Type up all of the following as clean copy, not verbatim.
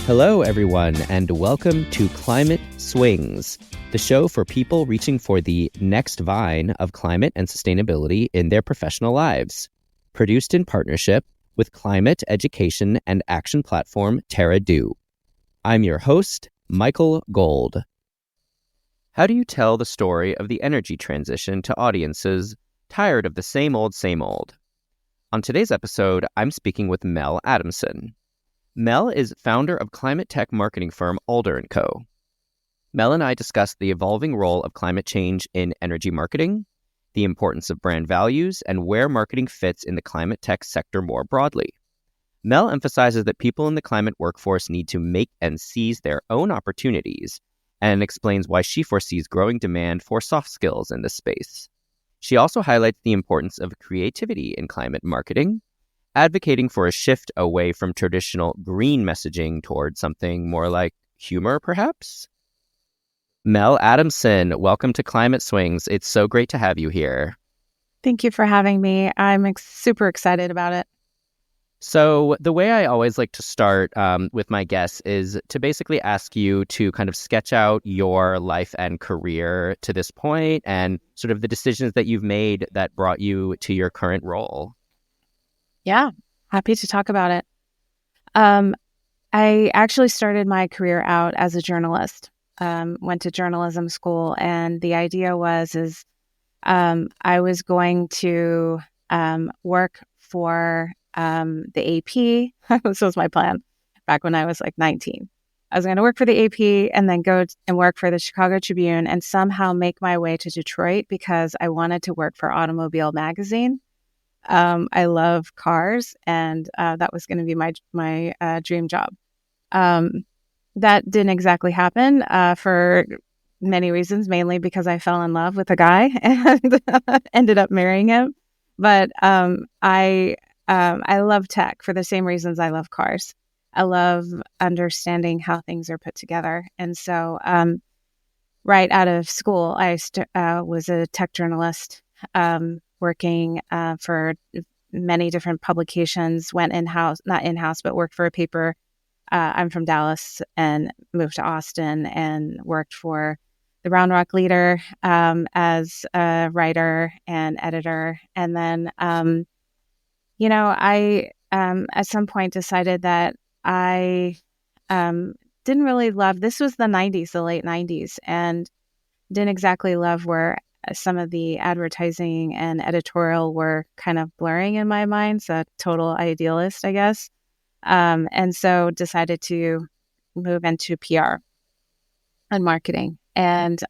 Hello, everyone, and welcome to Climate Swings, the show for people reaching for the next vine of climate and sustainability in their professional lives. Produced in partnership with climate education and action platform TerraDo. I'm your host, Michael Gold. How do you tell the story of the energy transition to audiences tired of the same old, same old? On today's episode, I'm speaking with Mel Adamson. Mel is founder of climate tech marketing firm Alder & Co. Mel and I discussed the evolving role of climate change in energy marketing, the importance of brand values, and where marketing fits in the climate tech sector more broadly. Mel emphasizes that people in the climate workforce need to make and seize their own opportunities, and explains why she foresees growing demand for soft skills in this space. She also highlights the importance of creativity in climate marketing, advocating for a shift away from traditional green messaging towards something more like humor, perhaps? Mel Adamson, welcome to Climate Swings. It's so great to have you here. Thank you for having me. I'm super excited about it. So the way I always like to start with my guests is to basically ask you to kind of sketch out your life and career to this point and sort of the decisions that you've made that brought you to your current role. Yeah, happy to talk about it. I actually started my career out as a journalist, went to journalism school, and the idea was I was going to work for the AP. This was my plan back when I was like 19. I was going to work for the AP and then go and work for the Chicago Tribune and somehow make my way to Detroit because I wanted to work for Automobile Magazine. I love cars, and that was going to be my dream job. That didn't exactly happen for many reasons, mainly because I fell in love with a guy and ended up marrying him. But I love tech for the same reasons I love cars. I love understanding how things are put together. And so right out of school, I was a tech journalist, working for many different publications, went in-house, not in-house, but worked for a paper. I'm from Dallas and moved to Austin and worked for the Round Rock Leader as a writer and editor. And then, I at some point decided that I didn't really love, this was the 90s, the late 90s, and didn't exactly love where some of the advertising and editorial were kind of blurring in my mind. So total idealist, I guess. And so decided to move into PR and marketing and,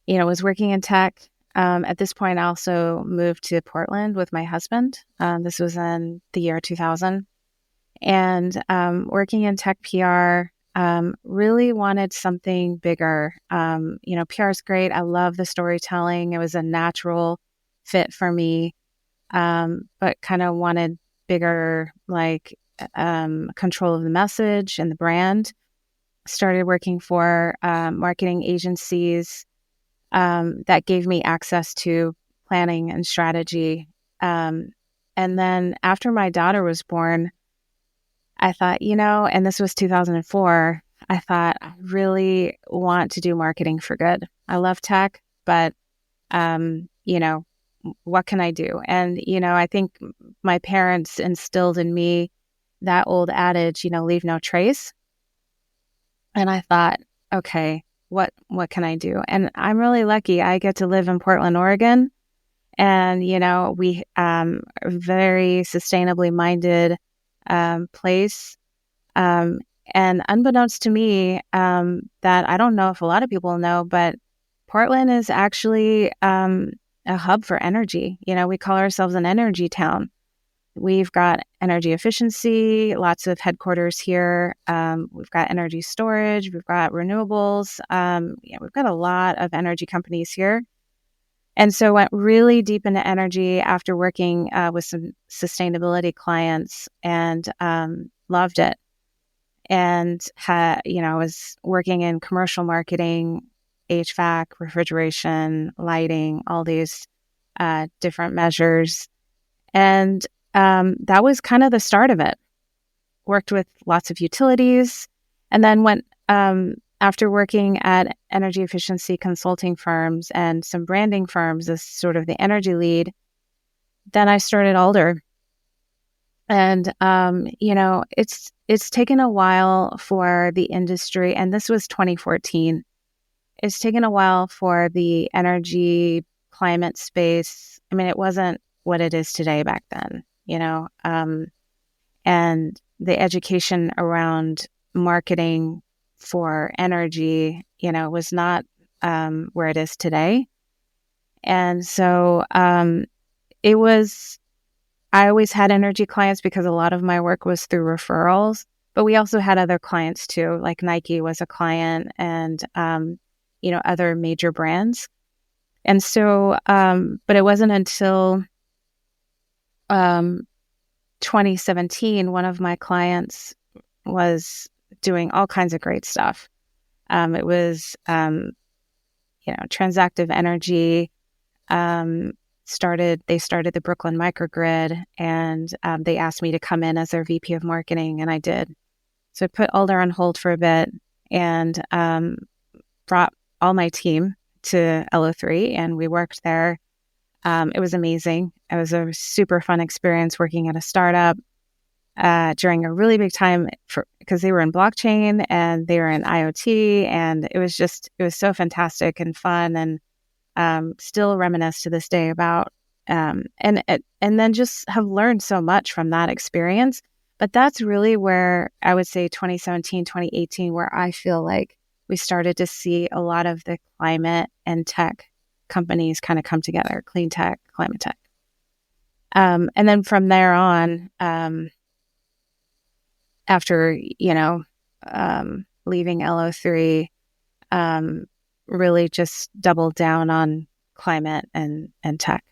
was working in tech. At this point, I also moved to Portland with my husband. This was in the year 2000. And working in tech PR, really wanted something bigger. PR is great. I love the storytelling. It was a natural fit for me, but kind of wanted bigger, control of the message and the brand. Started working for marketing agencies that gave me access to planning and strategy. And then after my daughter was born, I thought, and this was 2004, I thought, I really want to do marketing for good. I love tech, but, what can I do? And, I think my parents instilled in me that old adage, leave no trace. And I thought, okay, what can I do? And I'm really lucky. I get to live in Portland, Oregon. And, we very sustainably minded place. And unbeknownst to me, that I don't know if a lot of people know, but Portland is actually a hub for energy. We call ourselves an energy town. We've got energy efficiency, lots of headquarters here. We've got energy storage. We've got renewables. We've got a lot of energy companies here. And so went really deep into energy after working with some sustainability clients and loved it. And I was working in commercial marketing, HVAC, refrigeration, lighting, all these different measures. And that was kind of the start of it. worked with lots of utilities, and then went after working at energy efficiency consulting firms and some branding firms as sort of the energy lead. Then I started Alder. And, it's taken a while for the industry, and this was 2014. It's taken a while for the energy climate space. I mean, it wasn't what it is today back then, and the education around marketing for energy, was not where it is today. And so I always had energy clients because a lot of my work was through referrals, but we also had other clients too, like Nike was a client and, other major brands. And so, but it wasn't until 2017, one of my clients was doing all kinds of great stuff. It was, Transactive Energy, they started the Brooklyn microgrid, and they asked me to come in as their VP of marketing, and I did. So I put Alder on hold for a bit and brought all my team to LO3, and we worked there. It was amazing. It was a super fun experience working at a startup during a really big time because they were in blockchain and they were in IoT, and it was so fantastic and fun, and still reminisce to this day about, and then just have learned so much from that experience. But that's really where I would say 2017, 2018, where I feel like we started to see a lot of the climate and tech companies kind of come together, clean tech, climate tech. And then from there on, after, leaving LO3, really just doubled down on climate and tech.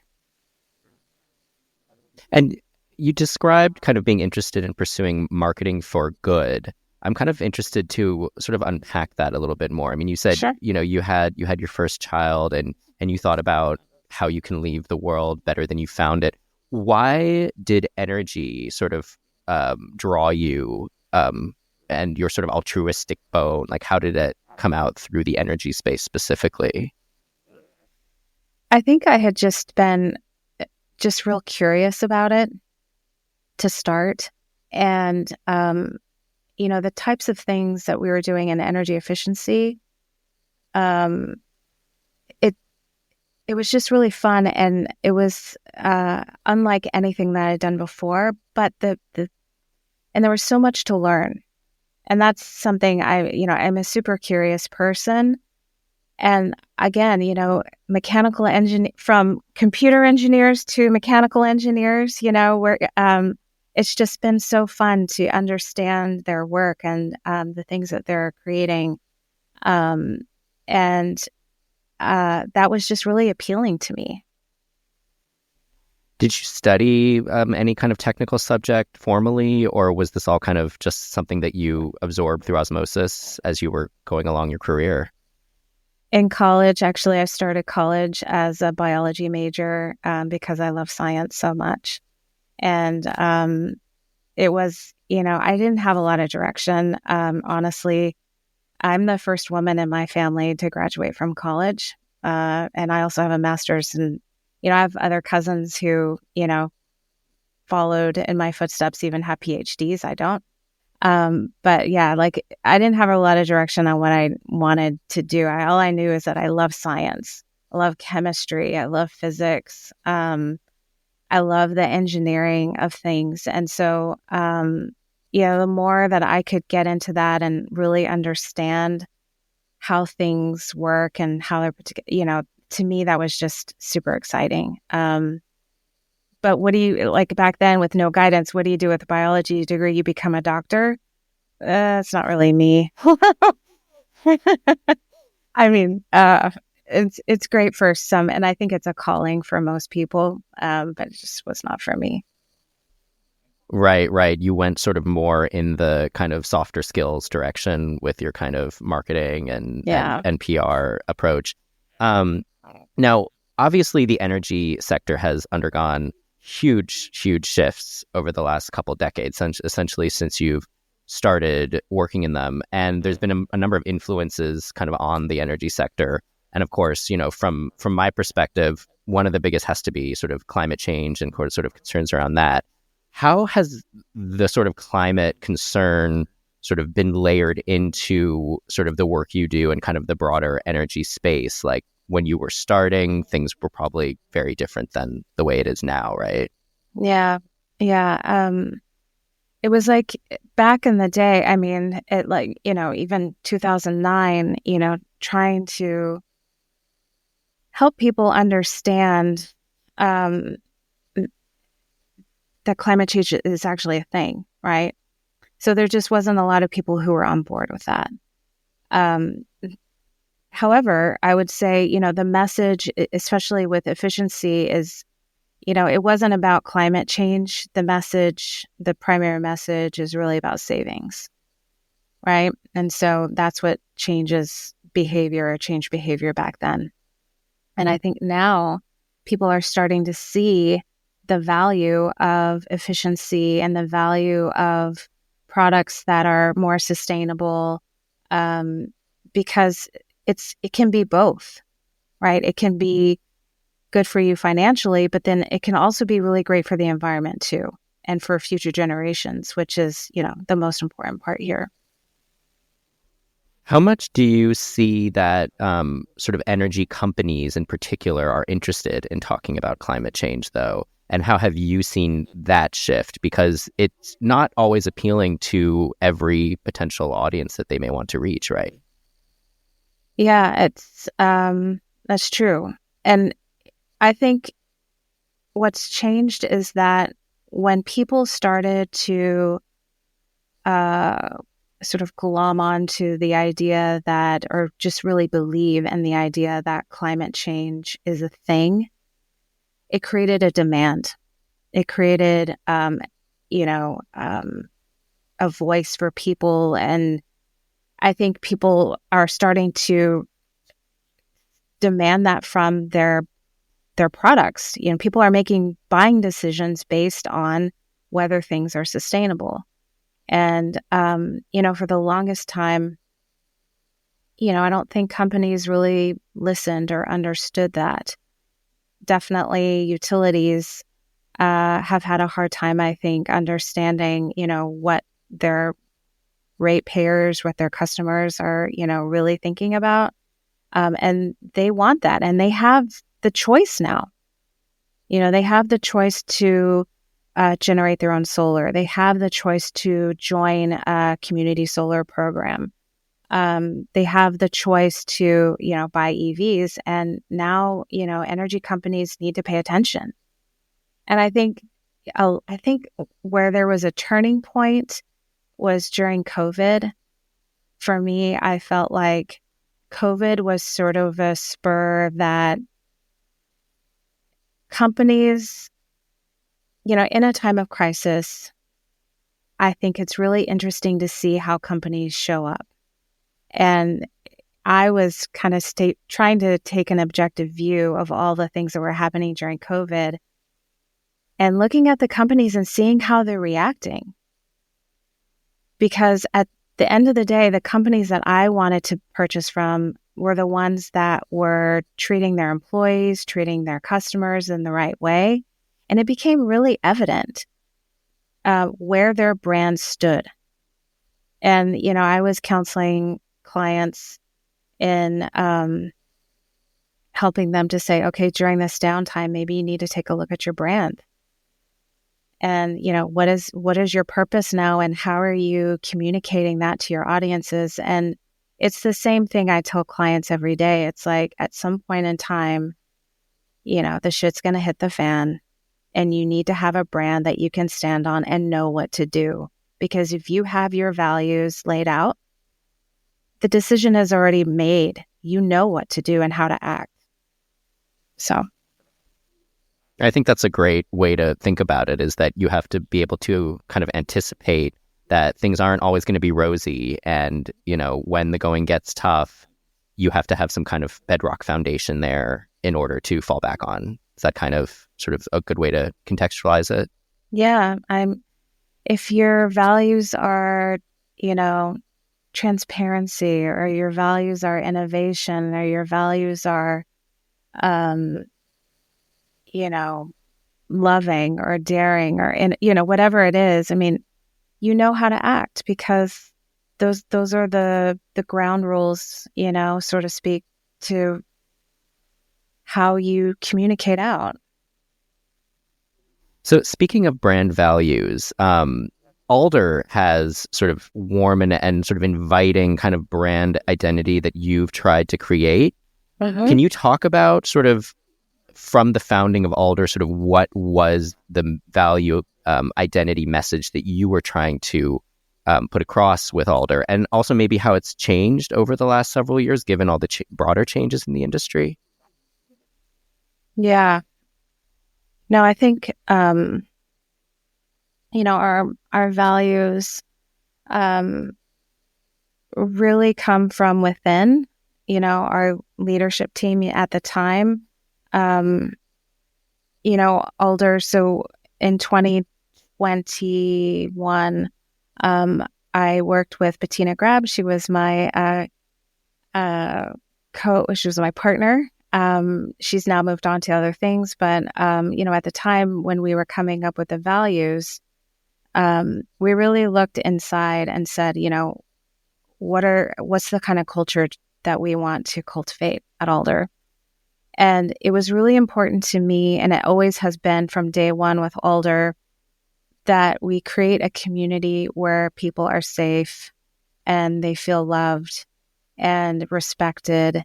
And you described kind of being interested in pursuing marketing for good. I'm kind of interested to sort of unpack that a little bit more. I mean, you said, Sure. You had your first child and you thought about how you can leave the world better than you found it. Why did energy sort of draw you and your sort of altruistic bone? Like, how did it come out through the energy space specifically? I think I had just been real curious about it to start. And, the types of things that we were doing in energy efficiency, it was just really fun. And it was unlike anything that I'd done before, but and there was so much to learn. And that's something I'm a super curious person. And again, mechanical engineer, from computer engineers to mechanical engineers, where it's just been so fun to understand their work and the things that they're creating. And that was just really appealing to me. Did you study any kind of technical subject formally, or was this all kind of just something that you absorbed through osmosis as you were going along your career? In college, actually, I started college as a biology major because I love science so much. And it was, I didn't have a lot of direction. Honestly, I'm the first woman in my family to graduate from college. And I also have a master's, and, I have other cousins who, followed in my footsteps, even have PhDs. I don't. But yeah, like, I didn't have a lot of direction on what I wanted to do. All I knew is that I love science. I love chemistry. I love physics. I love the engineering of things. And so, the more that I could get into that and really understand how things work and how they're, to me, that was just super exciting. But what do you, like back then with no guidance, what do you do with a biology degree? You become a doctor? It's not really me. I mean, it's great for some, and I think it's a calling for most people, but it just was not for me. Right. You went sort of more in the kind of softer skills direction with your kind of marketing and PR approach. Now, obviously, the energy sector has undergone huge shifts over the last couple decades, essentially since you've started working in them. And there's been a number of influences kind of on the energy sector. And of course, from my perspective, one of the biggest has to be sort of climate change and sort of concerns around that. How has the sort of climate concern sort of been layered into sort of the work you do and kind of the broader energy space? Like when you were starting, things were probably very different than the way it is now, right? Yeah. It was like back in the day, I mean, even 2009, trying to help people understand that climate change is actually a thing, right? So there just wasn't a lot of people who were on board with that. However, I would say, the message, especially with efficiency, is, it wasn't about climate change. The primary message is really about savings, right? And so that's what changed behavior back then. And I think now people are starting to see the value of efficiency and the value of products that are more sustainable, because it can be both, right? It can be good for you financially, but then it can also be really great for the environment too, and for future generations, which is, the most important part here. How much do you see that sort of energy companies in particular are interested in talking about climate change, though? And how have you seen that shift? Because it's not always appealing to every potential audience that they may want to reach, right? Yeah, that's true. And I think what's changed is that when people started to sort of glom onto the idea that, or just really believe in the idea that climate change is a thing, it created a demand. It created, a voice for people. And I think people are starting to demand that from their products. People are making buying decisions based on whether things are sustainable. And, for the longest time, I don't think companies really listened or understood that. Definitely utilities have had a hard time, I think, understanding, what their ratepayers, what their customers are, really thinking about. And they want that. And they have the choice now. They have the choice to generate their own solar. They have the choice to join a community solar program. They have the choice to, buy EVs. And now, energy companies need to pay attention. And I think where there was a turning point was during COVID. For me, I felt like COVID was sort of a spur that companies, in a time of crisis, I think it's really interesting to see how companies show up. And I was kind of trying to take an objective view of all the things that were happening during COVID and looking at the companies and seeing how they're reacting. Because at the end of the day, the companies that I wanted to purchase from were the ones that were treating their employees, treating their customers in the right way. And it became really evident where their brand stood. And, I was counseling clients in helping them to say, okay, during this downtime, maybe you need to take a look at your brand. And, what is your purpose now, and how are you communicating that to your audiences? And it's the same thing I tell clients every day. It's like at some point in time, the shit's going to hit the fan, and you need to have a brand that you can stand on and know what to do. Because if you have your values laid out, the decision is already made. You know what to do and how to act. So I think that's a great way to think about it, is that you have to be able to kind of anticipate that things aren't always going to be rosy. And, when the going gets tough, you have to have some kind of bedrock foundation there in order to fall back on. Is that kind of sort of a good way to contextualize it? Yeah, if your values are, transparency, or your values are innovation, or your values are, um, loving or daring, or whatever it is. I mean, you know how to act, because those are the ground rules, so to speak, to how you communicate out. So speaking of brand values, Alder has sort of warm and sort of inviting kind of brand identity that you've tried to create. Mm-hmm. Can you talk about sort of from the founding of Alder, sort of what was the value identity message that you were trying to put across with Alder, and also maybe how it's changed over the last several years, given all the broader changes in the industry? Yeah. No, I think, our values really come from within, our leadership team at the time. Alder, so in 2021, I worked with Bettina Grab. She was my she was my partner. She's now moved on to other things, but at the time when we were coming up with the values, we really looked inside and said, what's the kind of culture that we want to cultivate at Alder? And it was really important to me, and it always has been from day one with Alder, that we create a community where people are safe and they feel loved and respected.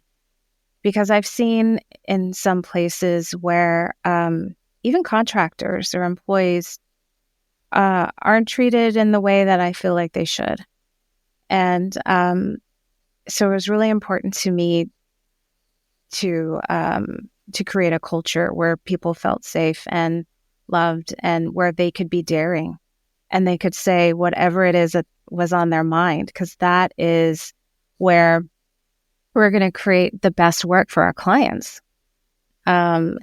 Because I've seen in some places where even contractors or employees aren't treated in the way that I feel like they should. And so it was really important to me to create a culture where people felt safe and loved, and where they could be daring and they could say whatever it is that was on their mind, because that is where we're going to create the best work for our clients. And,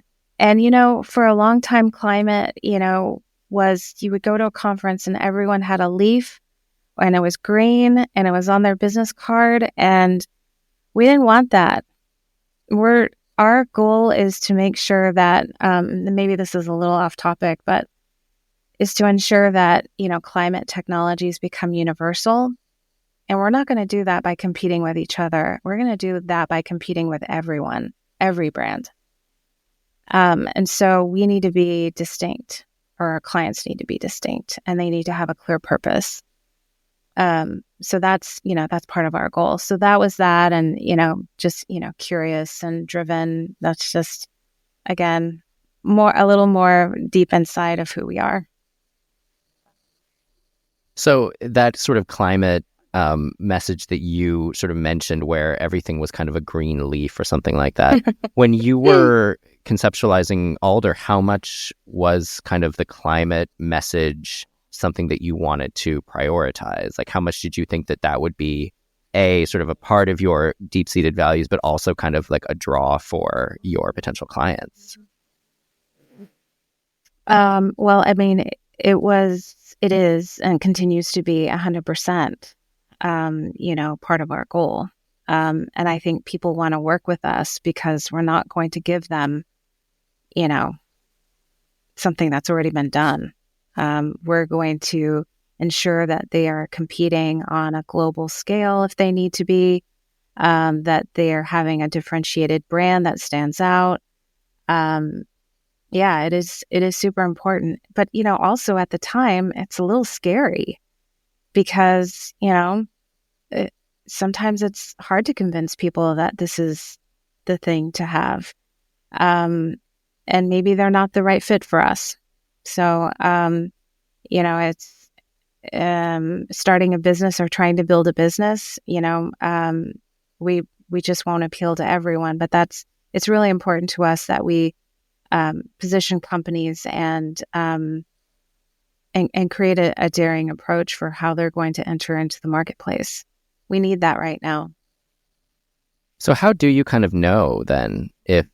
for a long time, Climate, was you would go to a conference and everyone had a leaf and it was green and it was on their business card. And we didn't want that. Our goal is to make sure that, maybe this is a little off topic, but is to ensure that, climate technologies become universal. And we're not going to do that by competing with each other. We're going to do that by competing with everyone, every brand. And so we need to be distinct, or our clients need to be distinct, and they need to have a clear purpose. So that's part of our goal. So that was that. And, just, curious and driven. That's just, again, a little more deep inside of who we are. So that sort of climate message that you sort of mentioned, where everything was kind of a green leaf or something like that. When you were conceptualizing Alder, how much was kind of the climate message something that you wanted to prioritize? Like, how much did you think that would be sort of a part of your deep-seated values, but also kind of like a draw for your potential clients? Well, I mean, it is, and continues to be 100%, part of our goal. And I think people want to work with us because we're not going to give them, something that's already been done. We're going to ensure that they are competing on a global scale if they need to be, that they are having a differentiated brand that stands out. Yeah, it is super important. But, also at the time, it's a little scary because, sometimes it's hard to convince people that this is the thing to have. And maybe they're not the right fit for us. So, it's starting a business or trying to build a business, we just won't appeal to everyone. But it's really important to us that we position companies and create a daring approach for how they're going to enter into the marketplace. We need that right now. So how do you kind of know then if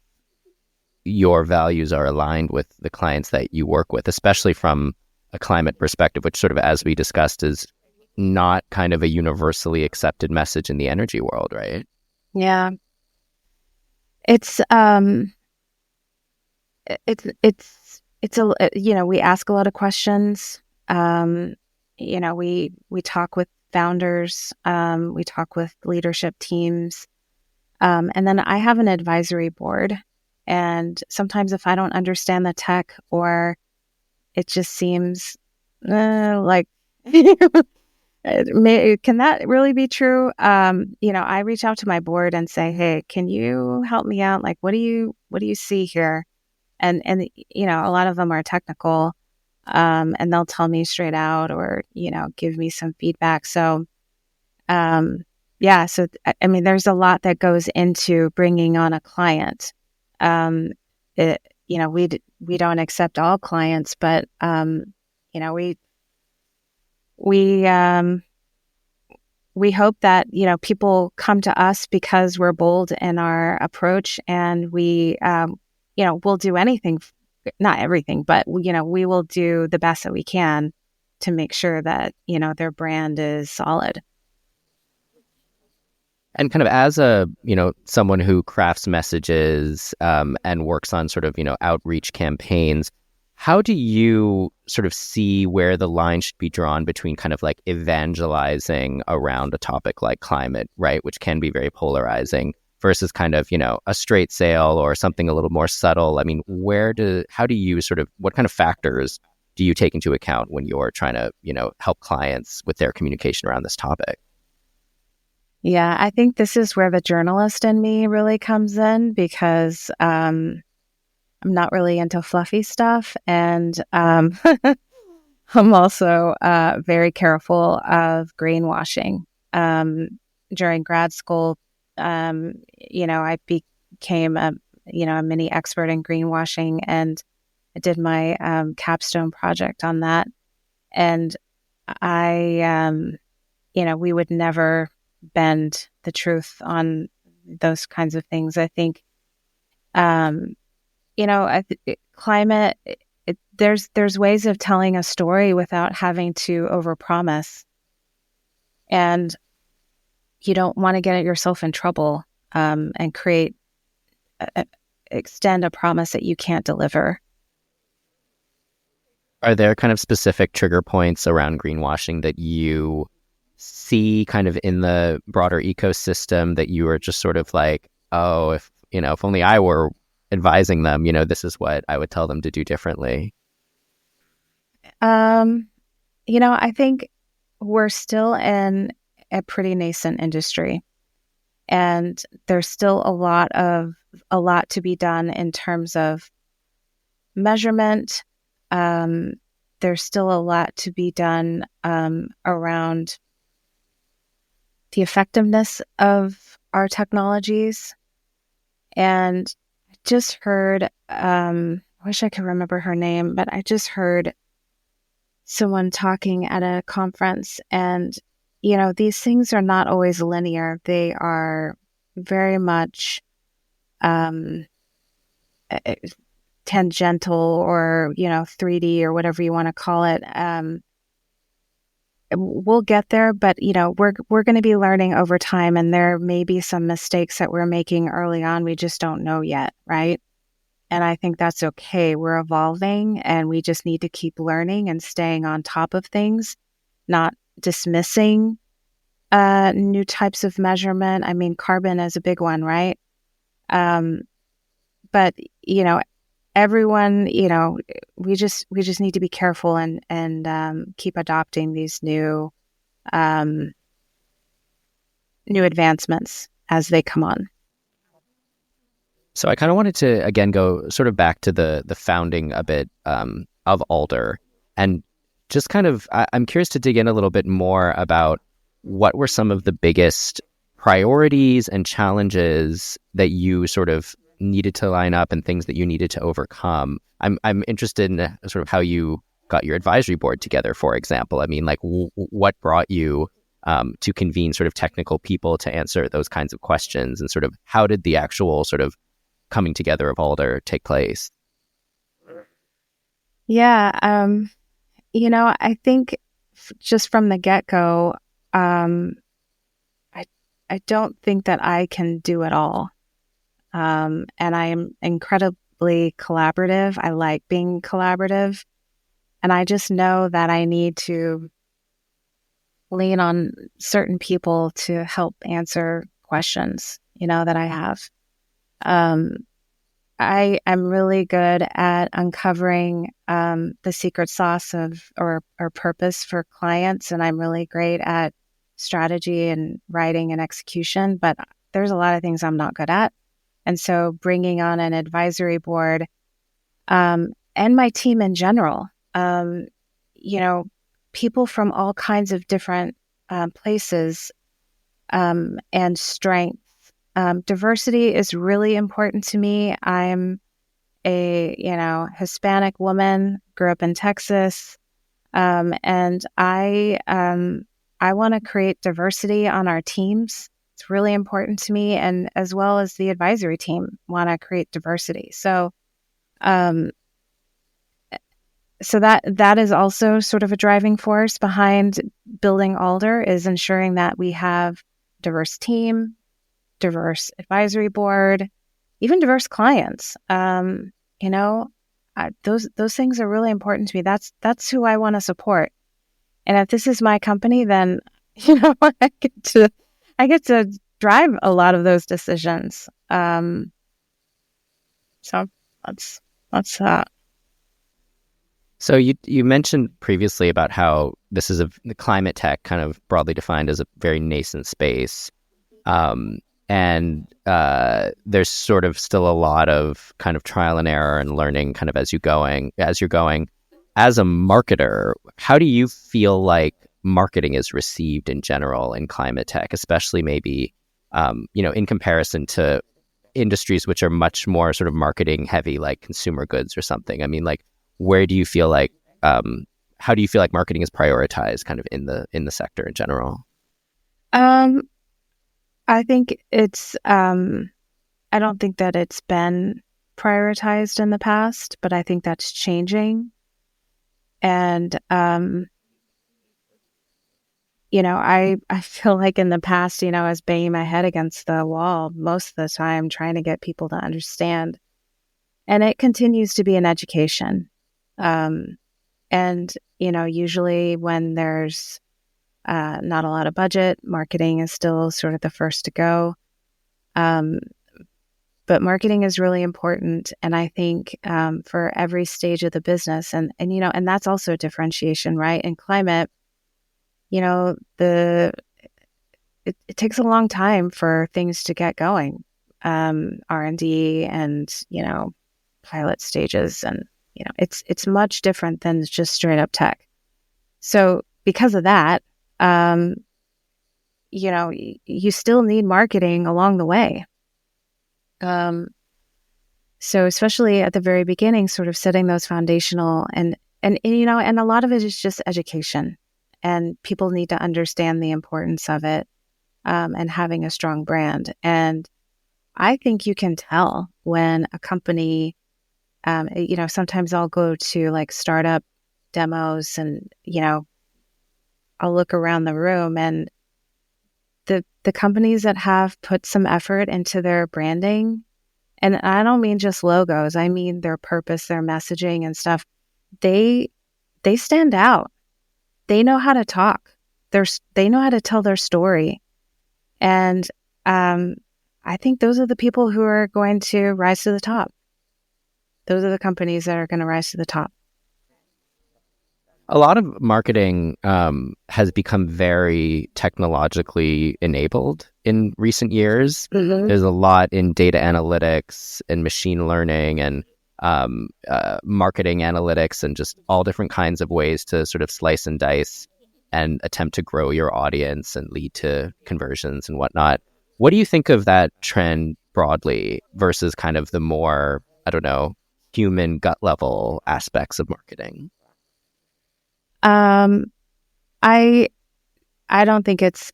your values are aligned with the clients that you work with, especially from a climate perspective, which sort of, as we discussed, is not kind of a universally accepted message in the energy world, right? Yeah. It's we ask a lot of questions. We talk with founders, we talk with leadership teams, and then I have an advisory board. And sometimes if I don't understand the tech, or it just seems like can that really be true? I reach out to my board and say, hey, can you help me out? Like, what do you see here? And a lot of them are technical, and they'll tell me straight out, or give me some feedback. So so I mean, there's a lot that goes into bringing on a client. We don't accept all clients, but we hope that people come to us because we're bold in our approach, and we'll do anything, not everything, but we will do the best that we can to make sure that their brand is solid. And kind of as a someone who crafts messages and works on sort of outreach campaigns, how do you sort of see where the line should be drawn between kind of like evangelizing around a topic like climate, right, which can be very polarizing, versus kind of, a straight sale or something a little more subtle? I mean, how do you sort of, what kind of factors do you take into account when you're trying to, help clients with their communication around this topic? Yeah, I think this is where the journalist in me really comes in, because I'm not really into fluffy stuff. And I'm also very careful of greenwashing. During grad school, I became a mini expert in greenwashing, and I did my capstone project on that. And we would never bend the truth on those kinds of things. I think, climate, there's ways of telling a story without having to overpromise. And you don't want to get yourself in trouble and extend a promise that you can't deliver. Are there kind of specific trigger points around greenwashing that you see kind of in the broader ecosystem that you are just sort of like, oh, if only I were advising them, this is what I would tell them to do differently? I think we're still in a pretty nascent industry, and there's still a lot to be done in terms of measurement. There's still a lot to be done around the effectiveness of our technologies. And I just heard, I wish I could remember her name, but I just heard someone talking at a conference, and, these things are not always linear. They are very much tangential, or, 3D, or whatever you want to call it. We'll get there, but we're going to be learning over time, and there may be some mistakes that we're making early on. We just don't know yet, right? And I think that's okay. We're evolving, and we just need to keep learning and staying on top of things, not dismissing new types of measurement. I mean, carbon is a big one, right? But everyone, we just need to be careful and keep adopting these new advancements as they come on. So I kind of wanted to again go sort of back to the founding a bit of Alder, and just kind of I'm curious to dig in a little bit more about what were some of the biggest priorities and challenges that you sort of needed to line up, and things that you needed to overcome. I'm interested in sort of how you got your advisory board together, for example. I mean, like what brought you to convene sort of technical people to answer those kinds of questions, and sort of how did the actual sort of coming together of Alder take place? Yeah, I think just from the get-go, I don't think that I can do it all. And I am incredibly collaborative. I like being collaborative. And I just know that I need to lean on certain people to help answer questions, that I have. I am really good at uncovering the secret sauce or purpose for clients, and I'm really great at strategy and writing and execution. But there's a lot of things I'm not good at, and so bringing on an advisory board and my team in general, people from all kinds of different places and strengths. Diversity is really important to me. I'm a, Hispanic woman, grew up in Texas, and I want to create diversity on our teams. It's really important to me, and as well as the advisory team want to create diversity. So that is also sort of a driving force behind building Alder, is ensuring that we have diverse team, diverse advisory board, even diverse clients. Those things are really important to me. That's who I want to support. And if this is my company, then I get to drive a lot of those decisions. So that's that. So you mentioned previously about how this is the climate tech, kind of broadly defined as a very nascent space. And there's sort of still a lot of kind of trial and error and learning kind of as you're going. As a marketer, how do you feel like marketing is received in general in climate tech, especially maybe, in comparison to industries which are much more sort of marketing heavy, like consumer goods or something? I mean, like, where do you feel like, how do you feel like marketing is prioritized kind of in the sector in general? I think it's, I don't think that it's been prioritized in the past, but I think that's changing. And, I feel like in the past, I was banging my head against the wall most of the time, trying to get people to understand. And it continues to be an education. And, usually when there's not a lot of budget, marketing is still sort of the first to go. But marketing is really important. And I think for every stage of the business, and that's also a differentiation, right? In climate, it takes a long time for things to get going. R&D and, pilot stages, and, it's much different than just straight up tech. So because of that, you still need marketing along the way. So especially at the very beginning, sort of setting those foundational and a lot of it is just education, and people need to understand the importance of it, and having a strong brand. And I think you can tell when a company, sometimes I'll go to like startup demos and, I'll look around the room, and the companies that have put some effort into their branding, and I don't mean just logos, I mean their purpose, their messaging and stuff, they stand out. They know how to talk. They know how to tell their story. And I think those are the people who are going to rise to the top. Those are the companies that are going to rise to the top. A lot of marketing has become very technologically enabled in recent years. Mm-hmm. There's a lot in data analytics and machine learning and marketing analytics and just all different kinds of ways to sort of slice and dice and attempt to grow your audience and lead to conversions and whatnot. What do you think of that trend broadly versus kind of the more, I don't know, human gut level aspects of marketing? I don't think it's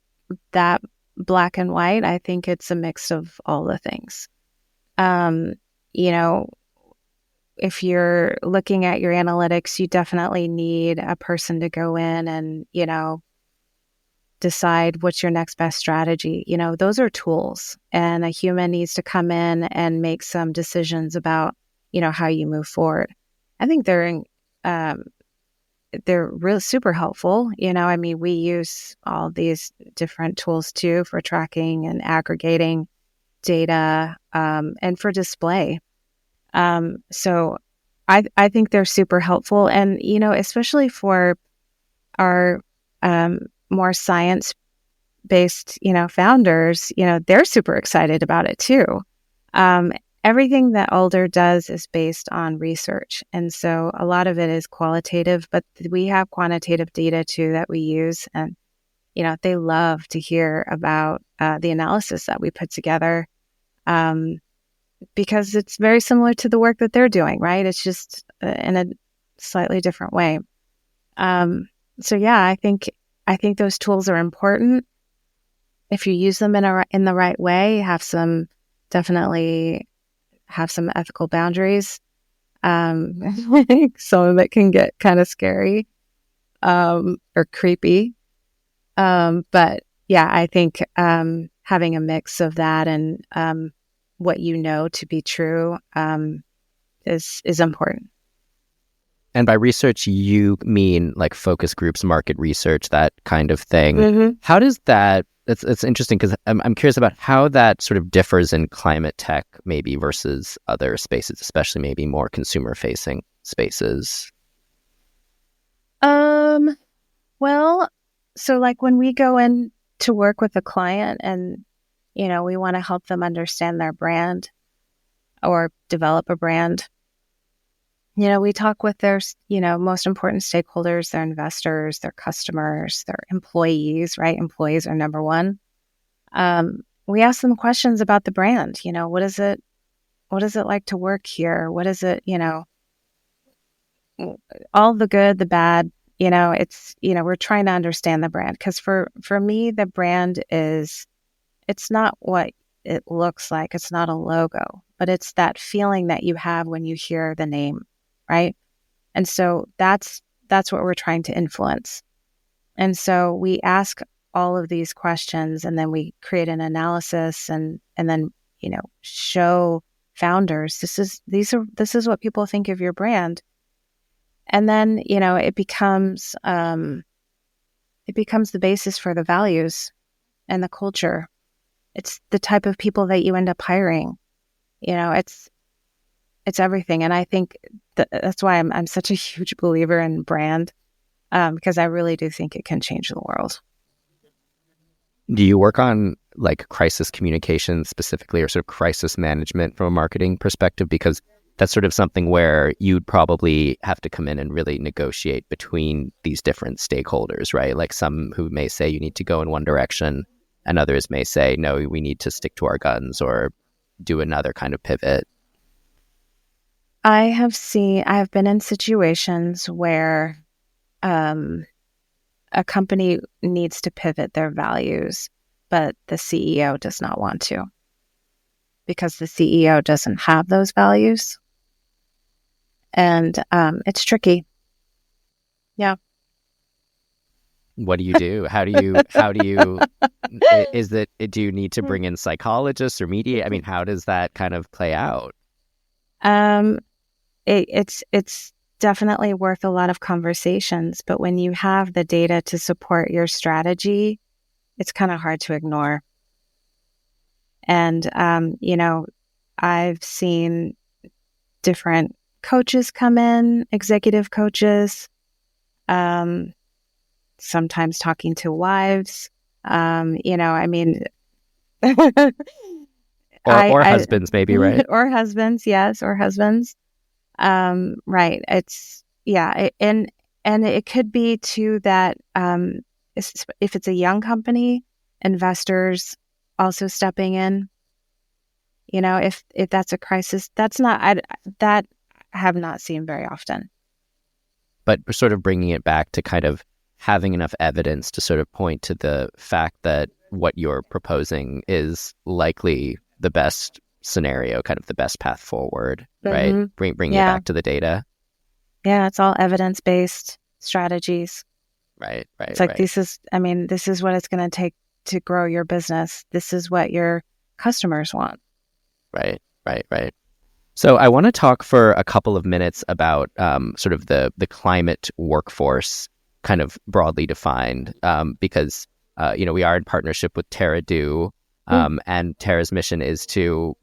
that black and white. I think it's a mix of all the things. you know, if you're looking at your analytics, you definitely need a person to go in and, decide what's your next best strategy. Those are tools, and a human needs to come in and make some decisions about, how you move forward. I think they're really super helpful. We use all these different tools too for tracking and aggregating data, and for display. So I think they're super helpful. And, especially for our more science-based, founders, they're super excited about it too. Everything that Alder does is based on research. And so a lot of it is qualitative, but we have quantitative data too that we use. And, they love to hear about the analysis that we put together, because it's very similar to the work that they're doing, right? It's just in a slightly different way. So yeah, I think those tools are important. If you use them in the right way, definitely have some ethical boundaries. Some of it can get kind of scary, or creepy. But yeah, I think having a mix of that and what to be true is important. And by research, you mean like focus groups, market research, that kind of thing. Mm-hmm. How does that? It's interesting because I'm curious about how that sort of differs in climate tech, maybe versus other spaces, especially maybe more consumer-facing spaces. Well, so like when we go in to work with a client and, we want to help them understand their brand or develop a brand, we talk with their, most important stakeholders, their investors, their customers, their employees, right? Employees are number one. We ask them questions about the brand. What is it like to work here? What is it, all the good, the bad, we're trying to understand the brand. Because for me, the brand it's not what it looks like. It's not a logo, but it's that feeling that you have when you hear the name, right? And so that's what we're trying to influence. And so we ask all of these questions, and then we create an analysis and then, show founders, this is what people think of your brand. And then, it becomes the basis for the values and the culture. It's the type of people that you end up hiring. It's everything. And I think that's why I'm such a huge believer in brand, because I really do think it can change the world. Do you work on like crisis communication specifically, or sort of crisis management from a marketing perspective? Because that's sort of something where you'd probably have to come in and really negotiate between these different stakeholders, right? Like some who may say you need to go in one direction, and others may say, no, we need to stick to our guns or do another kind of pivot. I have been in situations where a company needs to pivot their values, but the CEO does not want to, because the CEO doesn't have those values. And it's tricky. Yeah. What do you do? How do you, do you need to bring in psychologists or media? I mean, how does that kind of play out? It's definitely worth a lot of conversations, but when you have the data to support your strategy, it's kind of hard to ignore. And, I've seen different coaches come in, executive coaches, sometimes talking to wives, or husbands, maybe, right? Or husbands, yes, or husbands. Right. And it could be too that if it's a young company, investors also stepping in. If that's a crisis, that I have not seen very often. But sort of bringing it back to kind of having enough evidence to sort of point to the fact that what you're proposing is likely the best scenario kind of the best path forward, right? Bring it Yeah. back to the data. Yeah, it's all evidence-based strategies. Right. It's like, this is what it's going to take to grow your business. This is what your customers want. Right. So I want to talk for a couple of minutes about sort of the climate workforce, kind of broadly defined, because we are in partnership with TerraDo, and Terra's mission is to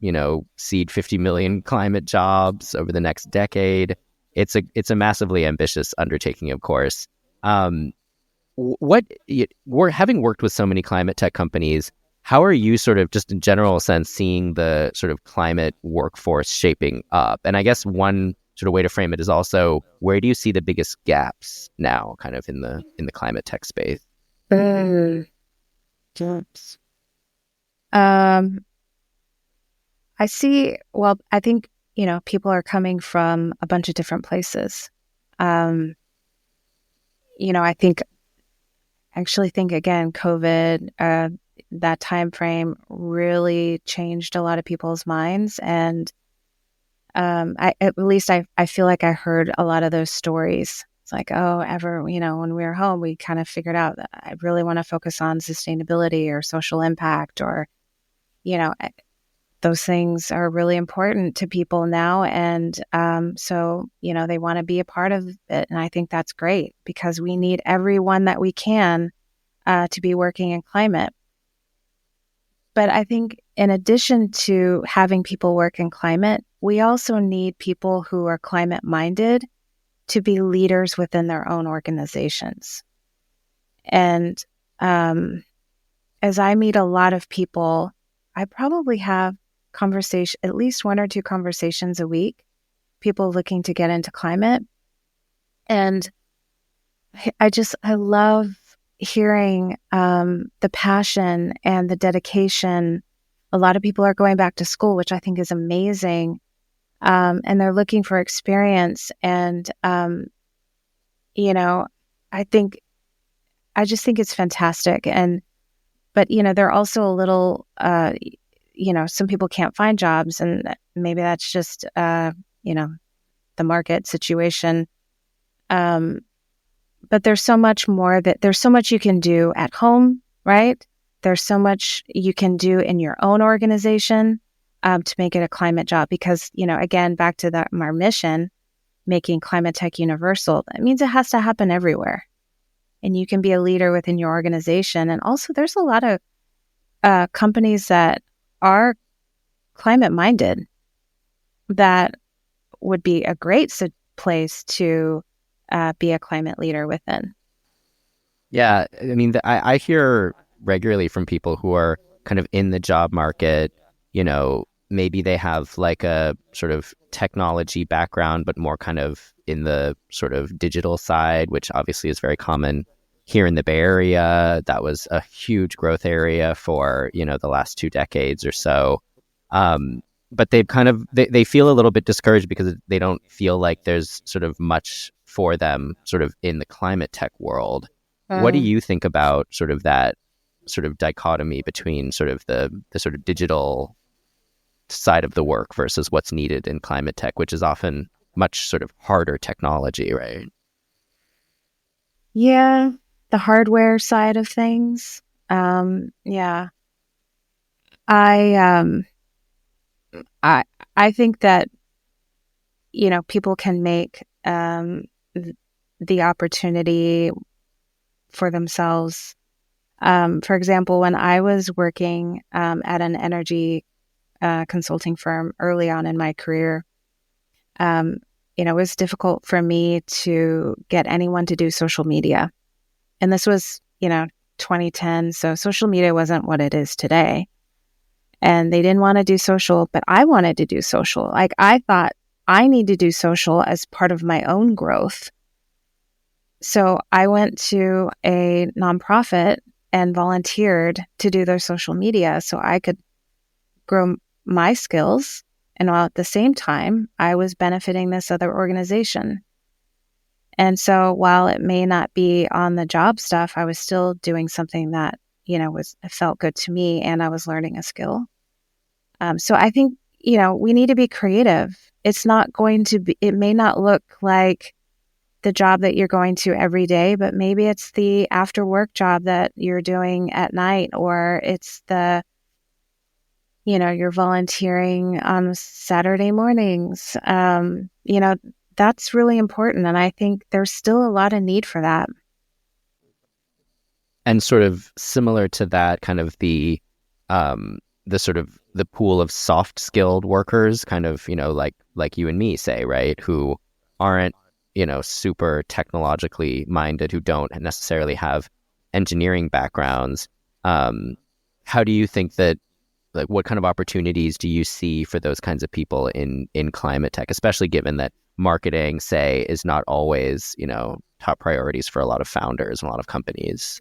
seed 50 million climate jobs over the next decade. It's a massively ambitious undertaking, of course. We're having worked with so many climate tech companies. How are you sort of just in general sense seeing the sort of climate workforce shaping up? And I guess one sort of way to frame it is also, where do you see the biggest gaps now kind of in the climate tech space? Gaps. I see, well, I think, people are coming from a bunch of different places. I actually think again, COVID, that time frame really changed a lot of people's minds, and at least I feel like I heard a lot of those stories. It's like, when we were home, we kind of figured out that I really want to focus on sustainability or social impact, or those things are really important to people now, and so they want to be a part of it, and I think that's great because we need everyone that we can to be working in climate. But I think in addition to having people work in climate, we also need people who are climate minded to be leaders within their own organizations. And as I meet a lot of people, I probably have at least 1 or 2 conversations a week, people looking to get into climate. And I love hearing the passion and the dedication. A lot of people are going back to school, which I think is amazing. And they're looking for experience. And, I just think it's fantastic. But they're also a little, some people can't find jobs, and maybe that's just, the market situation. But there's so much more there's so much you can do at home, right? There's so much you can do in your own organization to make it a climate job. Because, again, back to our mission, making climate tech universal, that means it has to happen everywhere. And you can be a leader within your organization. And also there's a lot of companies that are climate minded that would be a great place to be a climate leader within. Yeah, I mean, I hear regularly from people who are kind of in the job market, maybe they have like a sort of technology background, but more kind of in the sort of digital side, which obviously is very common here in the Bay Area. That was a huge growth area for, the last 2 decades or so. But they've kind of, they feel a little bit discouraged because they don't feel like there's sort of much for them sort of in the climate tech world. What do you think about sort of that sort of dichotomy between sort of the sort of digital side of the work versus what's needed in climate tech, which is often much sort of harder technology, right? Yeah, the hardware side of things. Yeah. I think that, people can make the opportunity for themselves. For example, when I was working at an energy consulting firm early on in my career, it was difficult for me to get anyone to do social media. And this was, 2010. So social media wasn't what it is today. And they didn't want to do social, but I wanted to do social. Like, I thought I need to do social as part of my own growth. So I went to a nonprofit and volunteered to do their social media so I could grow my skills. And while at the same time, I was benefiting this other organization. And so while it may not be on the job stuff, I was still doing something that, felt good to me, and I was learning a skill. So I think, we need to be creative. It's not going to be, it may not look like the job that you're going to every day, but maybe it's the after work job that you're doing at night, or it's the, you're volunteering on Saturday mornings. That's really important. And I think there's still a lot of need for that. And sort of similar to that, kind of the sort of the pool of soft skilled workers, kind of, like you and me, say, right, who aren't, super technologically minded, who don't necessarily have engineering backgrounds. How do you think that, like, what kind of opportunities do you see for those kinds of people in climate tech, especially given that marketing, say, is not always, top priorities for a lot of founders and a lot of companies?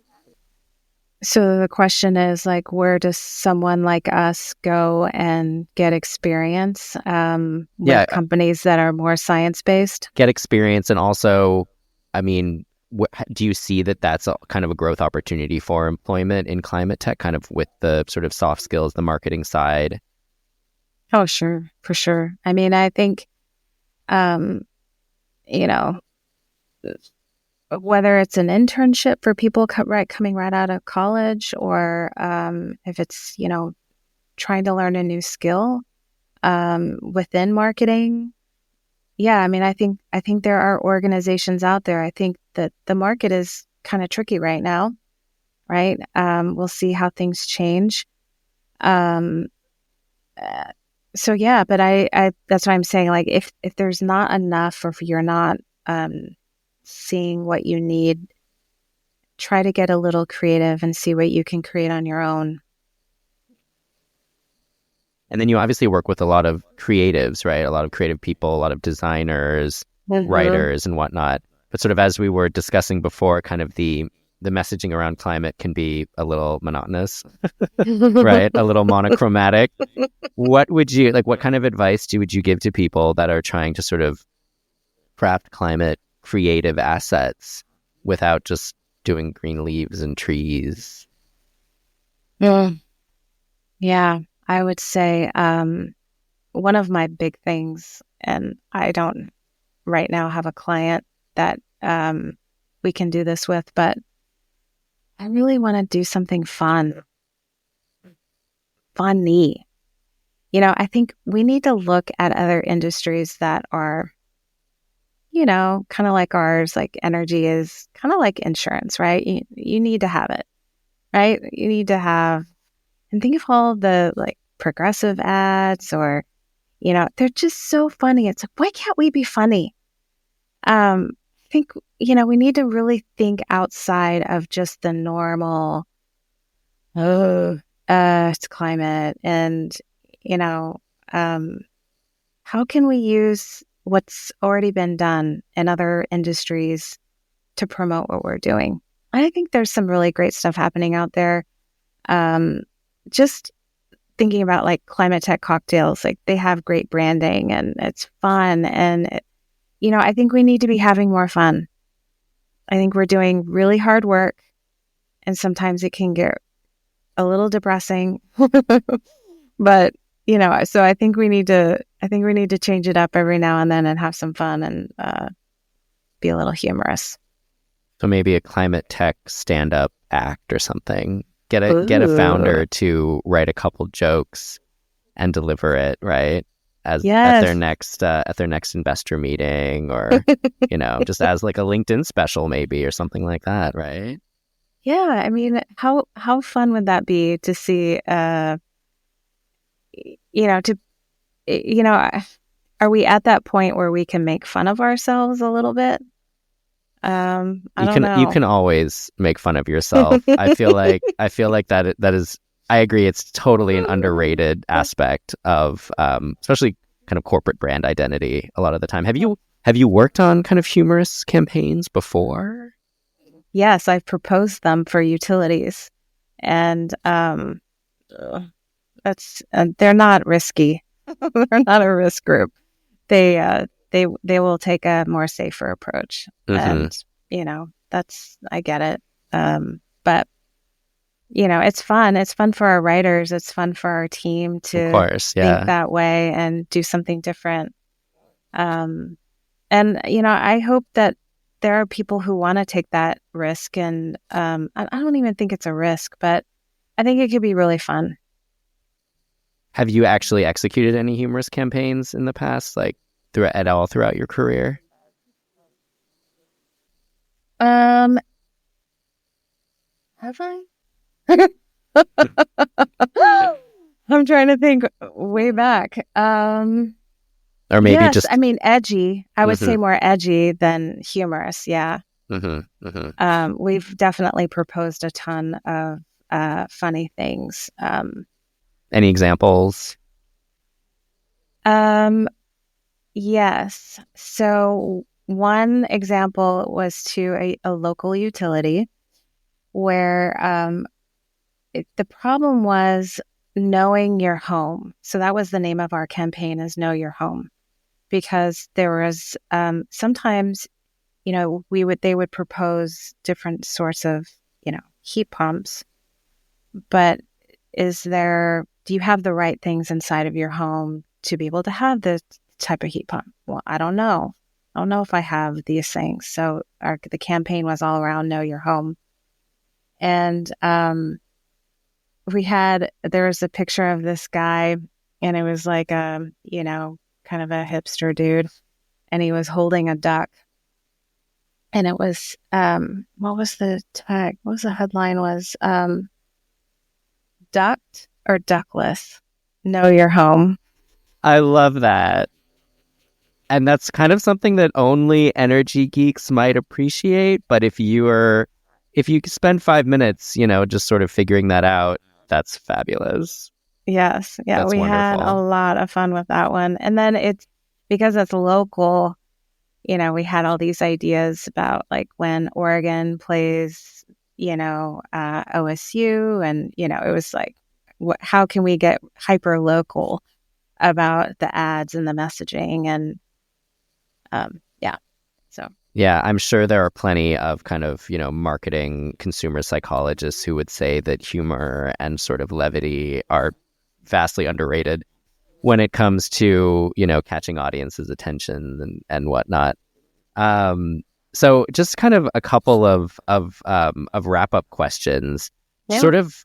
So the question is, like, where does someone like us go and get experience with companies that are more science-based? Get experience, and also, I mean, do you see that that's kind of a growth opportunity for employment in climate tech, kind of with the sort of soft skills, the marketing side? Oh, sure, for sure. I mean, I think, whether it's an internship for people coming right out of college, or if it's, trying to learn a new skill within marketing. Yeah, I mean, I think there are organizations out there. I think that the market is kind of tricky right now, right? We'll see how things change. So yeah, but I that's what I'm saying. Like, if there's not enough, or if you're not seeing what you need, try to get a little creative and see what you can create on your own. And then you obviously work with a lot of creatives, right? A lot of creative people, a lot of designers, writers and whatnot. But sort of as we were discussing before, kind of the messaging around climate can be a little monotonous, right? A little monochromatic. What kind of advice would you give to people that are trying to sort of craft climate creative assets without just doing green leaves and trees? Yeah, I would say one of my big things, and I don't right now have a client that we can do this with, but I really want to do something funny. I think we need to look at other industries that are, kind of like ours. Like, energy is kind of like insurance, right? You need to have it, right? You need to have, and think of all the like progressive ads, or, they're just so funny. It's like, why can't we be funny? I think, we need to really think outside of just the normal, it's climate. And, how can we use what's already been done in other industries to promote what we're doing? I think there's some really great stuff happening out there. Just thinking about like climate tech cocktails, like they have great branding and it's fun. And, I think we need to be having more fun. I think we're doing really hard work, and sometimes it can get a little depressing, but, so I think we need to change it up every now and then and have some fun and be a little humorous. So maybe a climate tech stand-up act or something. Get a founder to write a couple jokes and deliver it, right? At their next investor meeting, or just as like a LinkedIn special maybe, or something like that, right? Yeah, I mean, how fun would that be to see? Are we at that point where we can make fun of ourselves a little bit? I don't know. You can always make fun of yourself. I feel like that is. I agree. It's totally an underrated aspect of, especially kind of corporate brand identity. A lot of the time, have you worked on kind of humorous campaigns before? Yes, I've proposed them for utilities, and they're not risky. They're not a risk group. They will take a more safer approach, and I get it. But it's fun. It's fun for our writers. It's fun for our team Of to course, think yeah. that way and do something different. And, I hope that there are people who want to take that risk. And I don't even think it's a risk, but I think it could be really fun. Have you actually executed any humorous campaigns in the past, like throughout your career? Have I? I'm trying to think way back. Or maybe Yes, I just mean edgy. I would say mm-hmm, more edgy than humorous. Yeah. mm-hmm, mm-hmm. We've definitely proposed a ton of funny things. Any examples? Yes. So one example was to a local utility where the problem was knowing your home. So that was the name of our campaign, is Know Your Home, because there was sometimes, they would propose different sorts of, heat pumps, but do you have the right things inside of your home to be able to have this type of heat pump? Well, I don't know. I don't know if I have these things. So the campaign was all around Know Your Home. And there was a picture of this guy, and it was like kind of a hipster dude, and he was holding a duck. And it was, what was the tag? What was the headline was, ducked or duckless, Know Your Home. I love that. And that's kind of something that only energy geeks might appreciate. But if you spend 5 minutes, just sort of figuring that out, that's fabulous. Yes. Yeah. That's We had a wonderful. lot of fun with that one. And then because it's local, we had all these ideas about like when Oregon plays, OSU, and, it was like, how can we get hyper local about the ads and the messaging? And yeah. So. Yeah, I'm sure there are plenty of kind of, marketing consumer psychologists who would say that humor and sort of levity are vastly underrated when it comes to, catching audiences' attention and whatnot. So just kind of a couple of wrap up questions, Yeah. sort of,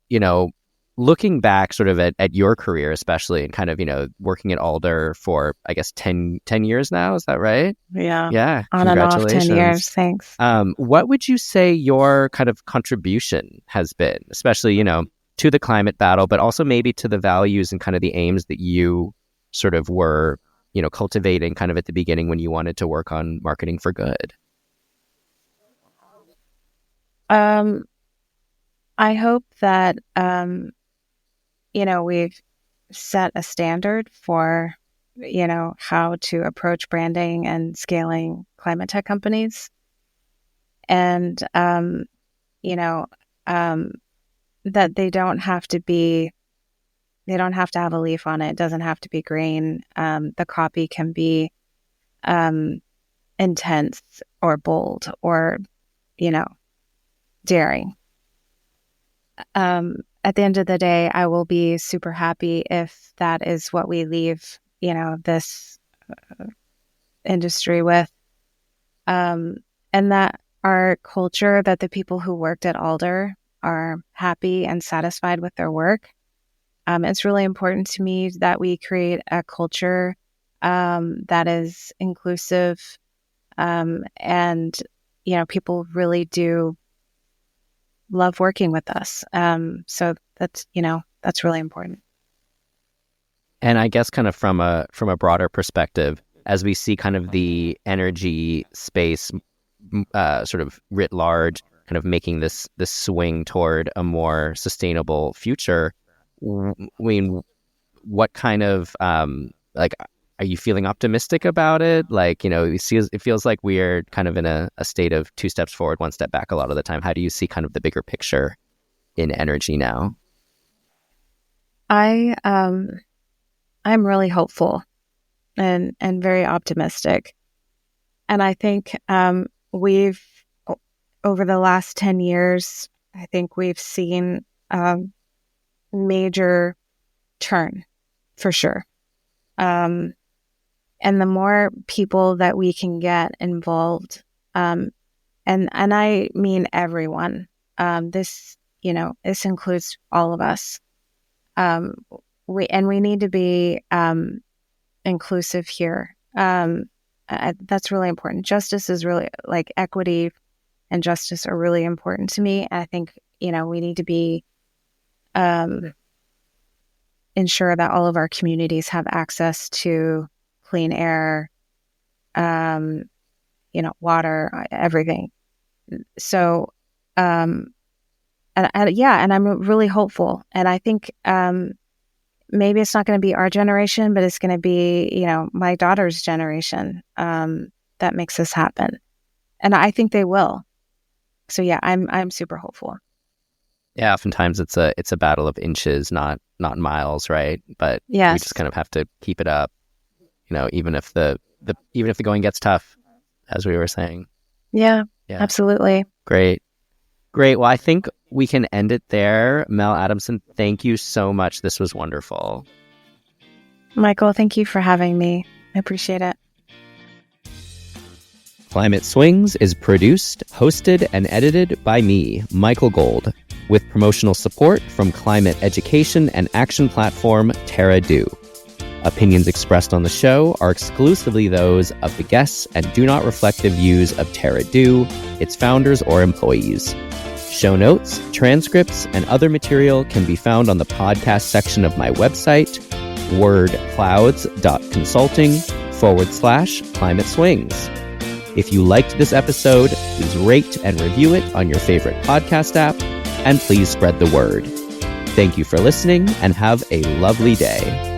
looking back sort of at your career, especially, and kind of, working at Alder for, I guess, 10 years now. Is that right? Yeah. Yeah. On and off 10 years. Congratulations. Thanks. What would you say your kind of contribution has been, especially, to the climate battle, but also maybe to the values and kind of the aims that you sort of were, cultivating kind of at the beginning when you wanted to work on marketing for good? I hope that, we've set a standard for, how to approach branding and scaling climate tech companies. And, that they don't have to have a leaf on it. It doesn't have to be green. The copy can be intense or bold or, daring. At the end of the day, I will be super happy if that is what we leave, this industry with. And that our culture, that the people who worked at Alder are happy and satisfied with their work. It's really important to me that we create a culture that is inclusive, and, people really do love working with us. So that's really important. And I guess kind of from a broader perspective, as we see kind of the energy space sort of writ large, kind of making this swing toward a more sustainable future, I mean, what kind of like, are you feeling optimistic about it? Like, it feels like we're kind of in a state of 2 steps forward, 1 step back a lot of the time. How do you see kind of the bigger picture in energy now? I'm really hopeful and very optimistic. And I think we've over the last 10 years, I think we've seen major turn for sure. And the more people that we can get involved, and I mean everyone, this includes all of us. We need to be inclusive here. That's really important. Justice is really, like, equity and justice are really important to me. And I think, we need to be ensure that all of our communities have access to clean air, water, everything. So, and I'm really hopeful. And I think maybe it's not going to be our generation, but it's going to be, my daughter's generation that makes this happen. And I think they will. So yeah, I'm super hopeful. Yeah, oftentimes it's a battle of inches, not miles, right? But yes, we just kind of have to keep it up, even if the going gets tough, as we were saying. Yeah. Absolutely. Great. Well, I think we can end it there. Mel Adamson, thank you so much. This was wonderful. Michael, thank you for having me. I appreciate it. Climate Swings is produced, hosted, and edited by me, Michael Gold, with promotional support from climate education and action platform TerraDo. Opinions expressed on the show are exclusively those of the guests and do not reflect the views of TerraDo, its founders, or employees. Show notes, transcripts, and other material can be found on the podcast section of my website, wordclouds.consulting/climate swings. If you liked this episode, please rate and review it on your favorite podcast app, and please spread the word. Thank you for listening, and have a lovely day.